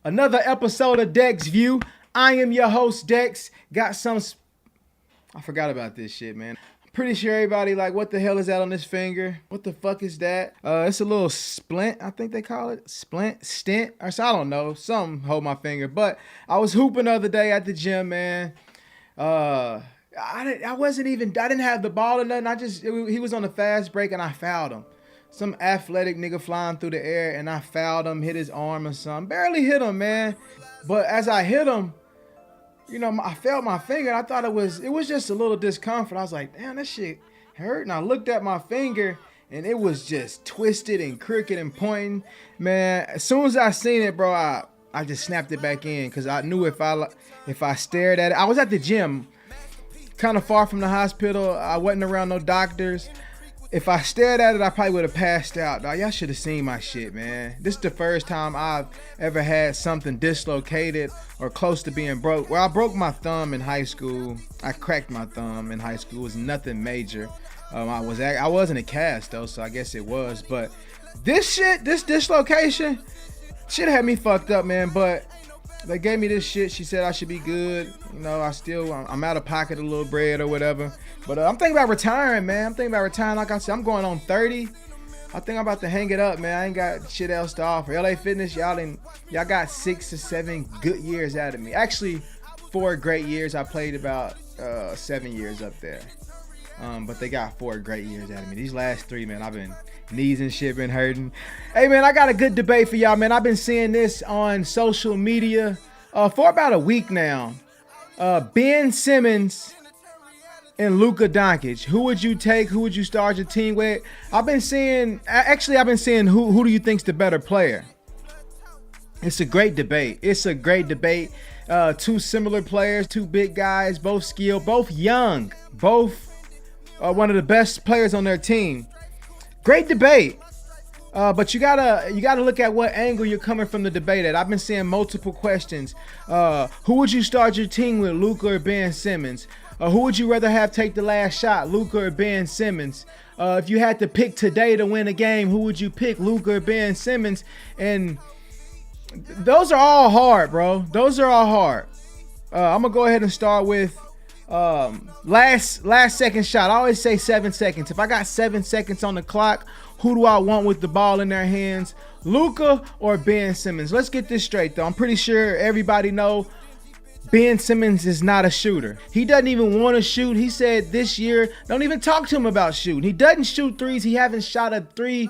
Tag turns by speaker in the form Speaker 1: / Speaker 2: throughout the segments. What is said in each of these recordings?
Speaker 1: Another episode of Dex View. I am your host, Dex. I forgot about this shit, man. I'm pretty sure everybody like, what the hell is that on this finger? What the fuck is that? It's a little splint, I think they call it. Stent, or so, I don't know. Something hold my finger. But I was hooping the other day at the gym, man. I didn't have the ball or nothing. He was on a fast break and I fouled him. Some athletic nigga flying through the air and I fouled him, hit his arm or something. Barely hit him, man. But as I hit him, I felt my finger and I thought it was just a little discomfort. I was like, damn, that shit hurt. And I looked at my finger and it was just twisted and crooked and pointing. Man, as soon as I seen it, bro, I just snapped it back in because I knew if I stared at it, I was at the gym, kind of far from the hospital. I wasn't around no doctors. If I stared at it, I probably would have passed out. Dog, y'all should have seen my shit, man. This is the first time I've ever had something dislocated or close to being broke. Well, I broke my thumb in high school. I cracked my thumb in high school. It was nothing major. I wasn't a cast though, so I guess it was. But this dislocation, shit had me fucked up, man. But they gave me this shit. She said I should be good. I'm out of pocket a little bread or whatever. But I'm thinking about retiring, man. Like I said, I'm going on 30. I think I'm about to hang it up, man. I ain't got shit else to offer. LA Fitness, y'all got 6 to 7 good years out of me. Actually, 4 great years. I played about 7 years up there. But they got 4 great years out of me. These last 3, man, I've been knees and shit been hurting. Hey, man, I got a good debate for y'all, man. I've been seeing this on social media for about a week now. Ben Simmons and Luka Doncic. Who would you take? Who would you start your team with? I've been seeing who do you think's the better player? It's a great debate. Two similar players, 2 big guys, both skilled, both young, both one of the best players on their team. Great debate. But you gotta look at what angle you're coming from the debate at. I've been seeing multiple questions. Who would you start your team with, Luka or Ben Simmons? Who would you rather have take the last shot, Luka or Ben Simmons? If you had to pick today to win a game, who would you pick, Luka or Ben Simmons? And those are all hard, bro. Those are all hard. I'm gonna go ahead and start with last second shot. I always say 7 seconds. If I got 7 seconds on the clock, who do I want with the ball in their hands, Luka or Ben Simmons? Let's get this straight though. I'm pretty sure everybody know Ben Simmons is not a shooter. He doesn't even want to shoot. He said this year, don't even talk to him about shooting. He doesn't shoot threes. He hasn't shot a 3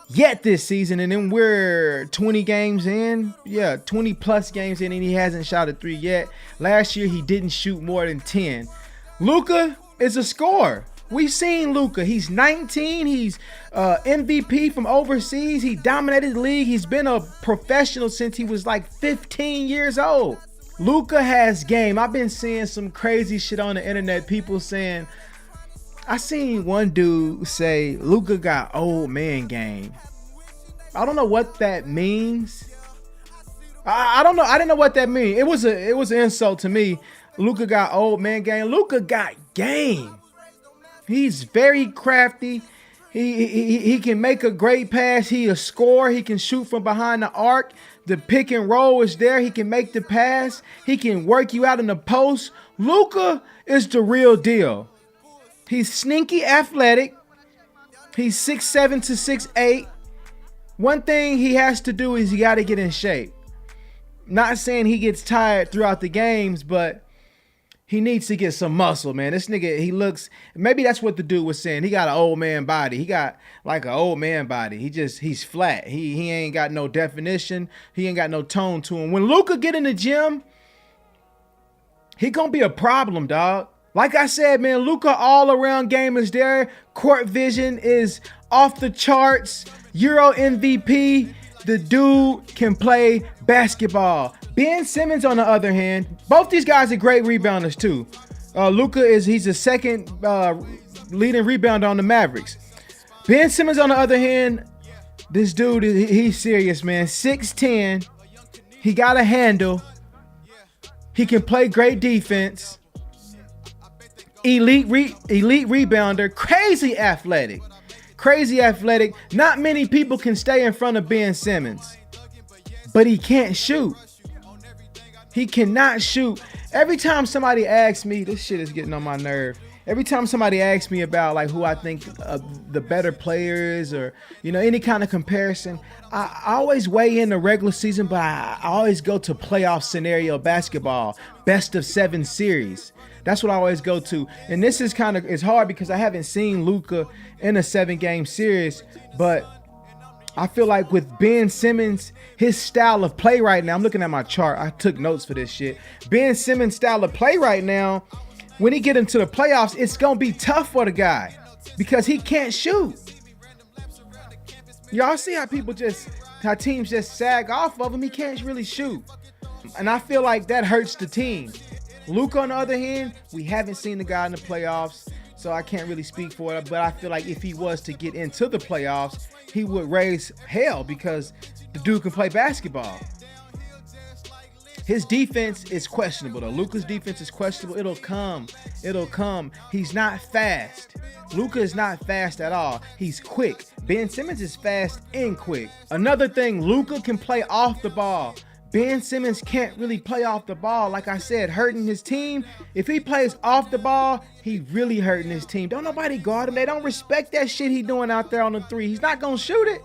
Speaker 1: yet this season, and then we're 20 games in. Yeah, 20 plus games in, and he hasn't shot a 3 yet. Last year, he didn't shoot more than 10. Luka is a scorer. We've seen Luka. He's 19. He's MVP from overseas. He dominated the league. He's been a professional since he was like 15 years old. Luka has game. I've been seeing some crazy shit on the internet. People saying, I seen one dude say Luka got old man game. I don't know what that means. I don't know. I didn't know what that means. It was an insult to me. Luka got old man game. Luka got game. He's very crafty. He can make a great pass. He a scorer. He can shoot from behind the arc. The pick and roll is there. He can make the pass. He can work you out in the post. Luka is the real deal. He's sneaky athletic. He's 6'7" to 6'8". One thing he has to do is he got to get in shape. Not saying he gets tired throughout the games, but he needs to get some muscle, man. This nigga, he looks, maybe that's what the dude was saying. He got an old man body. He got like an old man body. He's flat. He ain't got no definition. He ain't got no tone to him. When Luka get in the gym, he gonna be a problem, dog. Like I said, man, Luka all around game is there. Court vision is off the charts. Euro MVP. The dude can play basketball. Ben Simmons, on the other hand, both these guys are great rebounders too. Luka he's the second leading rebounder on the Mavericks. Ben Simmons, on the other hand, this dude, he's serious, man. 6'10". He got a handle. He can play great defense. Elite rebounder. Crazy athletic. Not many people can stay in front of Ben Simmons. but he can't shoot. He cannot shoot. Every time somebody asks me, this shit is getting on my nerve. Every time somebody asks me about like who I think the better players or, you know, any kind of comparison, I always weigh in the regular season, but I always go to playoff scenario basketball, best of 7 series. That's what I always go to. And this is it's hard because I haven't seen Luka in a 7-game series, but I feel like with Ben Simmons, his style of play right now, I'm looking at my chart. I took notes for this shit. Ben Simmons' style of play right now, when he get into the playoffs, it's going to be tough for the guy because he can't shoot. Y'all see how how teams just sag off of him? He can't really shoot. And I feel like that hurts the team. Luka, on the other hand, we haven't seen the guy in the playoffs, so I can't really speak for it. But I feel like if he was to get into the playoffs, he would raise hell because the dude can play basketball. His defense is questionable though. Luka's defense is questionable. It'll come. He's not fast. Luka is not fast at all. He's quick. Ben Simmons is fast and quick. Another thing, Luka can play off the ball. Ben Simmons can't really play off the ball. Like I said, hurting his team. If he plays off the ball, he really hurting his team. Don't nobody guard him. They don't respect that shit he doing out there on the 3. He's not going to shoot it.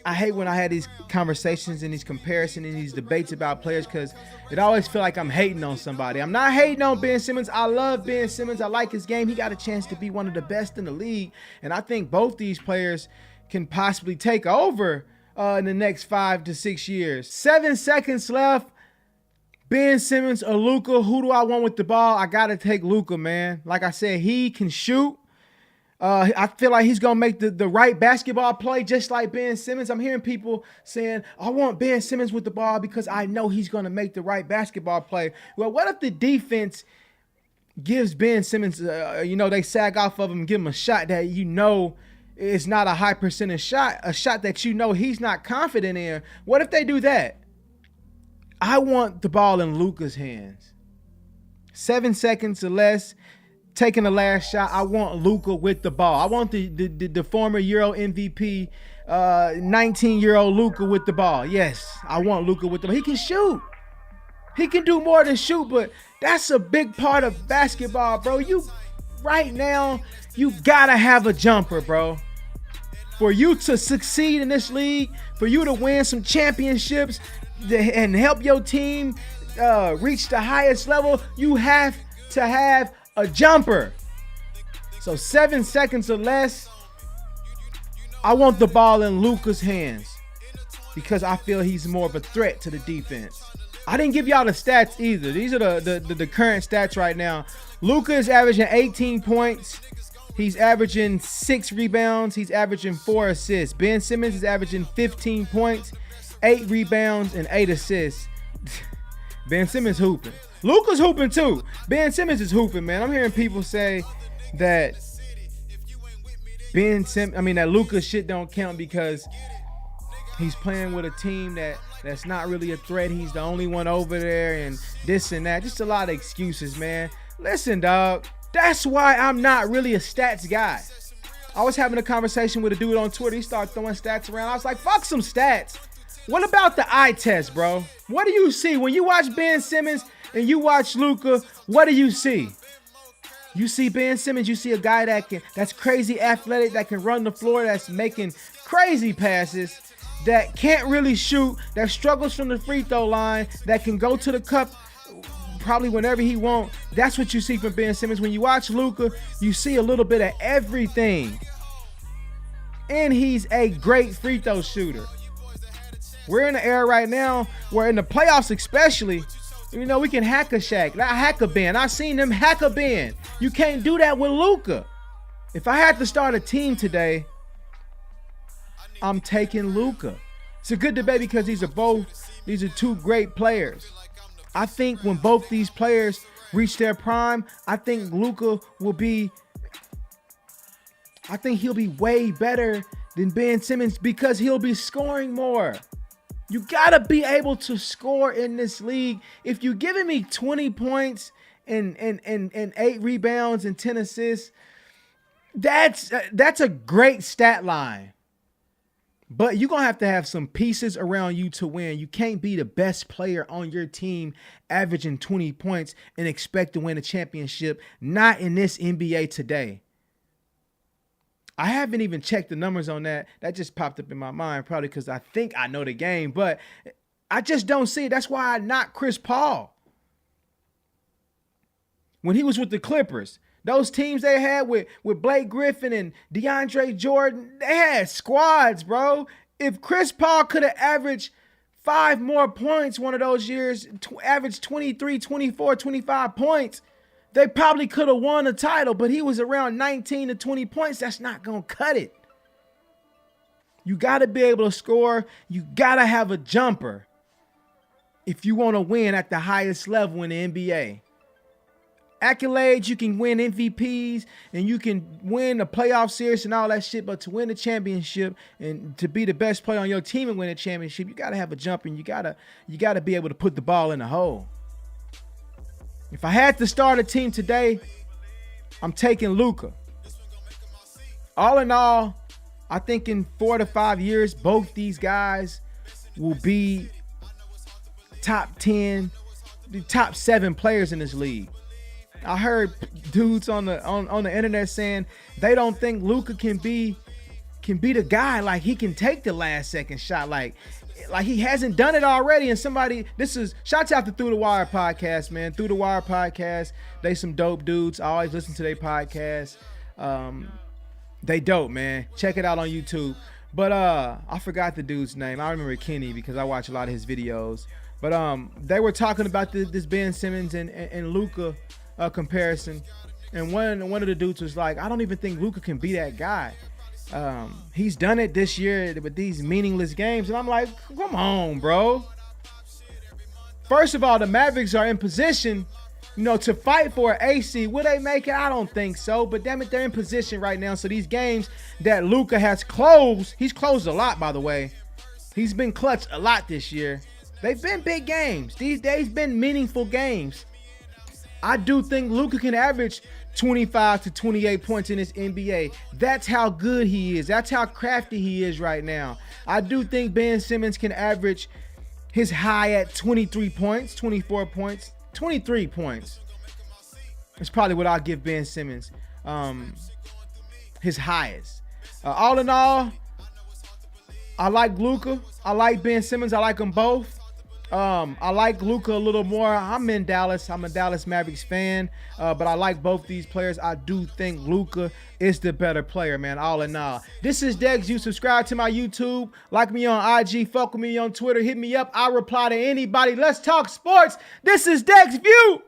Speaker 1: I hate when I had these conversations and these comparisons and these debates about players because it always feel like I'm hating on somebody. I'm not hating on Ben Simmons. I love Ben Simmons. I like his game. He got a chance to be one of the best in the league. And I think both these players can possibly take over in the next 5 to 6 years. 7 seconds left. Ben Simmons or Luka, who do I want with the ball? I got to take Luka, man. Like I said, he can shoot. I feel like he's going to make the right basketball play just like Ben Simmons. I'm hearing people saying, I want Ben Simmons with the ball because I know he's going to make the right basketball play. Well, what if the defense gives Ben Simmons, they sag off of him and give him a shot that it's not a high percentage shot, a shot that he's not confident in? What if they do that? I want the ball in Luka's hands. 7 seconds or less. Taking the last shot, I want Luka with the ball. I want the former Euro MVP, 19-year-old Luka with the ball. Yes, I want Luka with the ball. He can shoot. He can do more than shoot, but that's a big part of basketball, bro. Right now, you gotta have a jumper, bro. For you to succeed in this league, for you to win some championships and help your team reach the highest level, you have to have a jumper. So 7 seconds or less, I want the ball in Luka's hands because I feel he's more of a threat to the defense. I didn't give y'all the stats either. These are the current stats right now. Luka is averaging 18 points. He's averaging 6 rebounds. He's averaging 4 assists. Ben Simmons is averaging 15 points, 8 rebounds, and 8 assists. Ben Simmons hooping. Luka's hooping too. Ben Simmons is hooping, man. I'm hearing people say that that Luka's shit don't count because he's playing with a team that's not really a threat. He's the only one over there and this and that. Just a lot of excuses, man. Listen, dog. That's why I'm not really a stats guy. I was having a conversation with a dude on Twitter. He started throwing stats around. I was like, fuck some stats. What about the eye test, bro? What do you see when you watch Ben Simmons and you watch Luka? What do you see? You see Ben Simmons, you see a guy that's crazy athletic, that can run the floor, that's making crazy passes, that can't really shoot, that struggles from the free throw line, that can go to the cup probably whenever he wants. That's what you see from Ben Simmons. When you watch Luka, you see a little bit of everything. And he's a great free throw shooter. We're in an era right now where in the playoffs especially, we can hack a Shaq, not hack a Ben. I've seen them hack a Ben. You can't do that with Luka. If I had to start a team today, I'm taking Luka. It's a good debate because these are two great players. I think when both these players reach their prime, I think Luka he'll be way better than Ben Simmons because he'll be scoring more. You gotta be able to score in this league. If you're giving me 20 points and 8 rebounds and 10 assists, that's a great stat line. But you're going to have some pieces around you to win. You can't be the best player on your team averaging 20 points and expect to win a championship. Not in this NBA today. I haven't even checked the numbers on that. That just popped up in my mind, probably because I think I know the game. But I just don't see it. That's why I knock Chris Paul. When he was with the Clippers, those teams they had with Blake Griffin and DeAndre Jordan, they had squads, bro. If Chris Paul could have averaged 5 more points one of those years, averaged 23, 24, 25 points, they probably could have won a title, but he was around 19 to 20 points. That's not going to cut it. You got to be able to score. You got to have a jumper if you want to win at the highest level in the NBA. Accolades, you can win MVPs and you can win the playoff series and all that shit, but to win the championship and to be the best player on your team and win a championship, you got to have a jumper and you got to be able to put the ball in the hole. If I had to start a team today, I'm taking Luka. All in all, I think in 4 to 5 years, both these guys will be top 10, the top 7 players in this league. I heard dudes on the internet saying they don't think Luka can be the guy. Like he can take the last second shot. Like he hasn't done it already. And shouts out to Through the Wire podcast, man. Through the Wire podcast. They some dope dudes. I always listen to their podcast. They dope, man. Check it out on YouTube. But I forgot the dude's name. I remember Kenny because I watch a lot of his videos. But they were talking about this Ben Simmons and Luka comparison, and one of the dudes was like, I don't even think Luka can be that guy. He's done it this year with these meaningless games, and I'm like, come on, bro. First of all, the Mavericks are in position, to fight for an AC. Will they make it? I don't think so, but damn it, they're in position right now. So these games that Luka has closed, he's closed a lot, by the way. He's been clutch a lot this year. They've been big games. These days been meaningful games. I do think Luka can average 25 to 28 points in this NBA. That's how good he is. That's how crafty he is right now. I do think Ben Simmons can average his high at 23 points, 24 points, 23 points. That's probably what I'll give Ben Simmons, his highest. All in all, I like Luka. I like Ben Simmons. I like them both. I like Luka a little more. I'm in Dallas. I'm a Dallas Mavericks fan, but I like both these players. I do think Luka is the better player, man, all in all. This is Dex. You subscribe to my YouTube. Like me on IG. Fuck with me on Twitter. Hit me up. I reply to anybody. Let's talk sports. This is Dex View.